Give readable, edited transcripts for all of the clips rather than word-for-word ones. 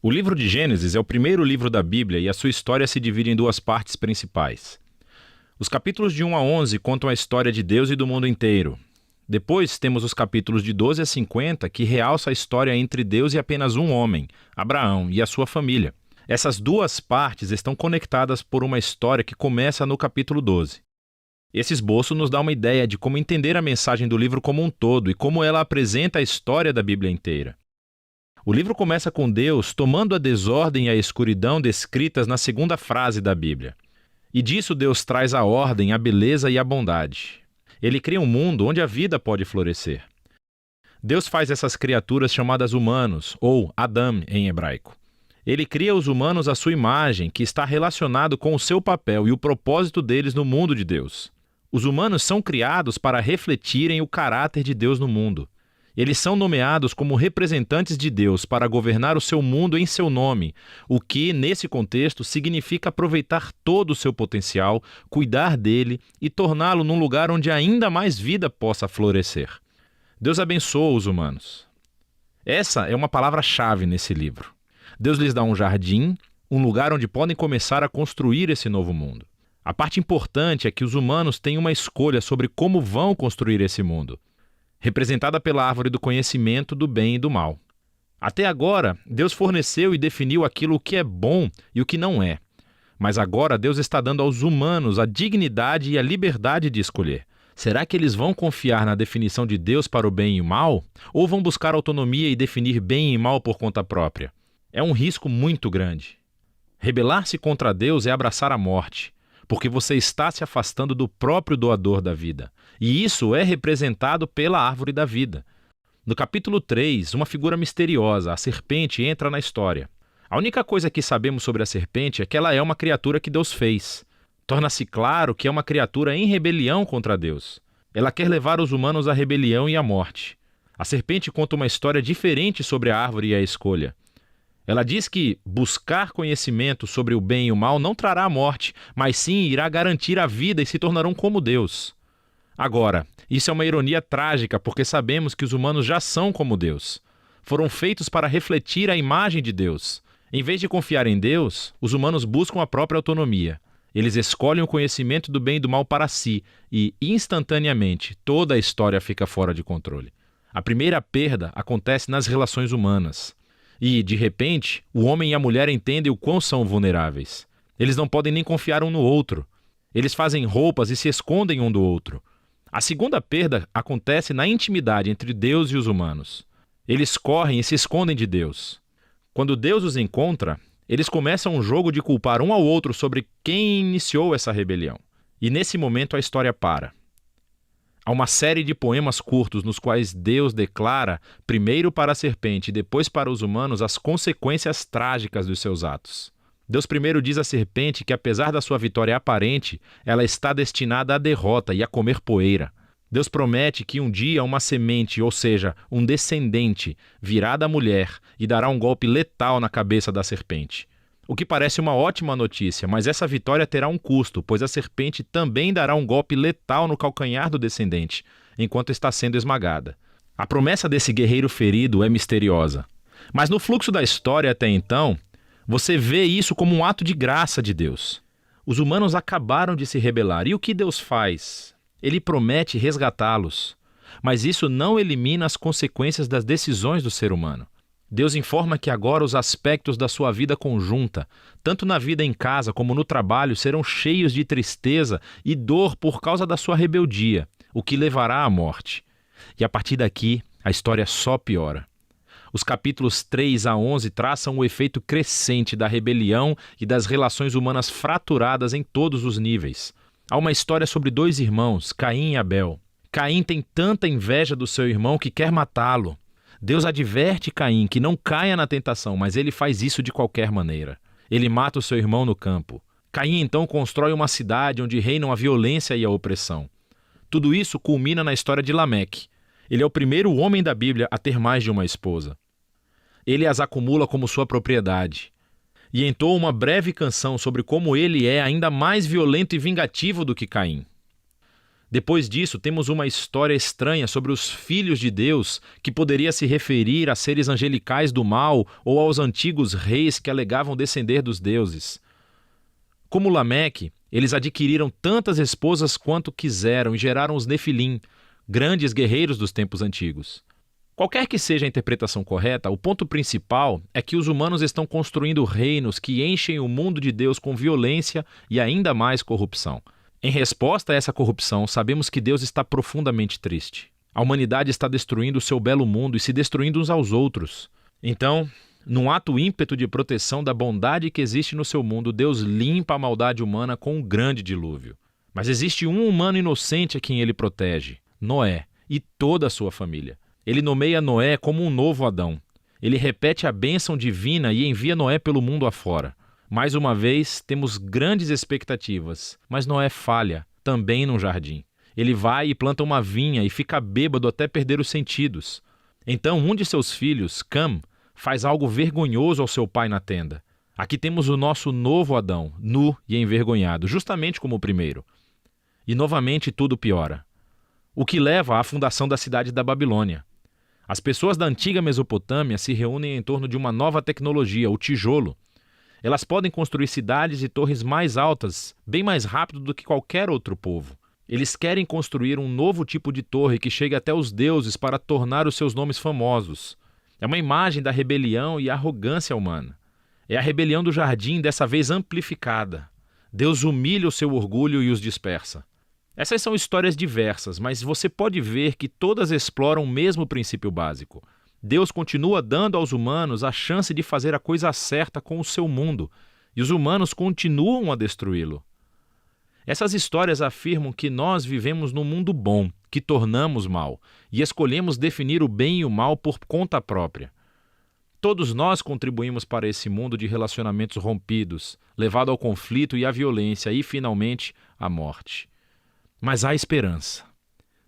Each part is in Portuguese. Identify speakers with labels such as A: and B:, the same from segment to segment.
A: O livro de Gênesis é o primeiro livro da Bíblia e a sua história se divide em duas partes principais. Os capítulos de 1 a 11 contam a história de Deus e do mundo inteiro. Depois temos os capítulos de 12 a 50 que realçam a história entre Deus e apenas um homem, Abraão, e a sua família. Essas duas partes estão conectadas por uma história que começa no capítulo 12. Esse esboço nos dá uma ideia de como entender a mensagem do livro como um todo e como ela apresenta a história da Bíblia inteira. O livro começa com Deus tomando a desordem e a escuridão descritas na segunda frase da Bíblia. E disso Deus traz a ordem, a beleza e a bondade. Ele cria um mundo onde a vida pode florescer. Deus faz essas criaturas chamadas humanos, ou Adam em hebraico. Ele cria os humanos à sua imagem, que está relacionado com o seu papel e o propósito deles no mundo de Deus. Os humanos são criados para refletirem o caráter de Deus no mundo. Eles são nomeados como representantes de Deus para governar o seu mundo em seu nome, o que, nesse contexto, significa aproveitar todo o seu potencial, cuidar dele e torná-lo num lugar onde ainda mais vida possa florescer. Deus abençoa os humanos. Essa é uma palavra-chave nesse livro. Deus lhes dá um jardim, um lugar onde podem começar a construir esse novo mundo. A parte importante é que os humanos têm uma escolha sobre como vão construir esse mundo, representada pela árvore do conhecimento do bem e do mal. Até agora, Deus forneceu e definiu aquilo que é bom e o que não é. Mas agora Deus está dando aos humanos a dignidade e a liberdade de escolher. Será que eles vão confiar na definição de Deus para o bem e o mal? Ou vão buscar autonomia e definir bem e mal por conta própria? É um risco muito grande. Rebelar-se contra Deus é abraçar a morte, porque você está se afastando do próprio doador da vida. E isso é representado pela árvore da vida. No capítulo 3, uma figura misteriosa, a serpente, entra na história. A única coisa que sabemos sobre a serpente é que ela é uma criatura que Deus fez. Torna-se claro que é uma criatura em rebelião contra Deus. Ela quer levar os humanos à rebelião e à morte. A serpente conta uma história diferente sobre a árvore e a escolha. Ela diz que buscar conhecimento sobre o bem e o mal não trará a morte, mas sim irá garantir a vida e se tornarão como Deus. Agora, isso é uma ironia trágica porque sabemos que os humanos já são como Deus. Foram feitos para refletir a imagem de Deus. Em vez de confiar em Deus, os humanos buscam a própria autonomia. Eles escolhem o conhecimento do bem e do mal para si e, instantaneamente, toda a história fica fora de controle. A primeira perda acontece nas relações humanas. E, de repente, o homem e a mulher entendem o quão são vulneráveis. Eles não podem nem confiar um no outro. Eles fazem roupas e se escondem um do outro. A segunda perda acontece na intimidade entre Deus e os humanos. Eles correm e se escondem de Deus. Quando Deus os encontra, eles começam um jogo de culpar um ao outro sobre quem iniciou essa rebelião. E nesse momento a história para. Há uma série de poemas curtos nos quais Deus declara, primeiro para a serpente e depois para os humanos, as consequências trágicas dos seus atos. Deus primeiro diz à serpente que, apesar da sua vitória aparente, ela está destinada à derrota e a comer poeira. Deus promete que um dia uma semente, ou seja, um descendente, virá da mulher e dará um golpe letal na cabeça da serpente. O que parece uma ótima notícia, mas essa vitória terá um custo, pois a serpente também dará um golpe letal no calcanhar do descendente, enquanto está sendo esmagada. A promessa desse guerreiro ferido é misteriosa. Mas no fluxo da história até então, você vê isso como um ato de graça de Deus. Os humanos acabaram de se rebelar. E o que Deus faz? Ele promete resgatá-los. Mas isso não elimina as consequências das decisões do ser humano. Deus informa que agora os aspectos da sua vida conjunta, tanto na vida em casa como no trabalho, serão cheios de tristeza e dor por causa da sua rebeldia, o que levará à morte. E a partir daqui, a história só piora. Os capítulos 3 a 11 traçam o efeito crescente da rebelião e das relações humanas fraturadas em todos os níveis. Há uma história sobre dois irmãos, Caim e Abel. Caim tem tanta inveja do seu irmão que quer matá-lo. Deus adverte Caim que não caia na tentação, mas ele faz isso de qualquer maneira. Ele mata o seu irmão no campo. Caim então constrói uma cidade onde reinam a violência e a opressão. Tudo isso culmina na história de Lameque. Ele é o primeiro homem da Bíblia a ter mais de uma esposa. Ele as acumula como sua propriedade. E entoa uma breve canção sobre como ele é ainda mais violento e vingativo do que Caim. Depois disso, temos uma história estranha sobre os filhos de Deus, que poderia se referir a seres angelicais do mal ou aos antigos reis que alegavam descender dos deuses. Como Lameque, eles adquiriram tantas esposas quanto quiseram e geraram os Nefilim, grandes guerreiros dos tempos antigos. Qualquer que seja a interpretação correta, o ponto principal é que os humanos estão construindo reinos que enchem o mundo de Deus com violência e ainda mais corrupção. Em resposta a essa corrupção, sabemos que Deus está profundamente triste. A humanidade está destruindo o seu belo mundo e se destruindo uns aos outros. Então, num ato ímpeto de proteção da bondade que existe no seu mundo, Deus limpa a maldade humana com um grande dilúvio. Mas existe um humano inocente a quem ele protege, Noé, e toda a sua família. Ele nomeia Noé como um novo Adão. Ele repete a bênção divina e envia Noé pelo mundo afora. Mais uma vez, temos grandes expectativas, mas Noé falha, também num jardim. Ele vai e planta uma vinha e fica bêbado até perder os sentidos. Então, um de seus filhos, Cam, faz algo vergonhoso ao seu pai na tenda. Aqui temos o nosso novo Adão, nu e envergonhado, justamente como o primeiro. E novamente tudo piora. O que leva à fundação da cidade da Babilônia. As pessoas da antiga Mesopotâmia se reúnem em torno de uma nova tecnologia, o tijolo. Elas podem construir cidades e torres mais altas, bem mais rápido do que qualquer outro povo. Eles querem construir um novo tipo de torre que chegue até os deuses para tornar os seus nomes famosos. É uma imagem da rebelião e arrogância humana. É a rebelião do jardim, dessa vez amplificada. Deus humilha o seu orgulho e os dispersa. Essas são histórias diversas, mas você pode ver que todas exploram o mesmo princípio básico. Deus continua dando aos humanos a chance de fazer a coisa certa com o seu mundo, e os humanos continuam a destruí-lo. Essas histórias afirmam que nós vivemos num mundo bom, que tornamos mal, e escolhemos definir o bem e o mal por conta própria. Todos nós contribuímos para esse mundo de relacionamentos rompidos, levado ao conflito e à violência e, finalmente, à morte. Mas há esperança.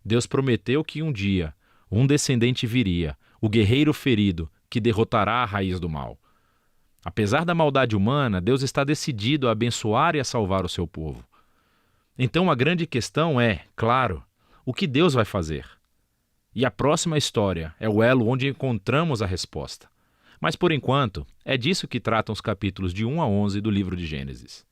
A: Deus prometeu que um dia um descendente viria, o guerreiro ferido, que derrotará a raiz do mal. Apesar da maldade humana, Deus está decidido a abençoar e a salvar o seu povo. Então a grande questão é, claro, o que Deus vai fazer? E a próxima história é o elo onde encontramos a resposta. Mas por enquanto, é disso que tratam os capítulos de 1 a 11 do livro de Gênesis.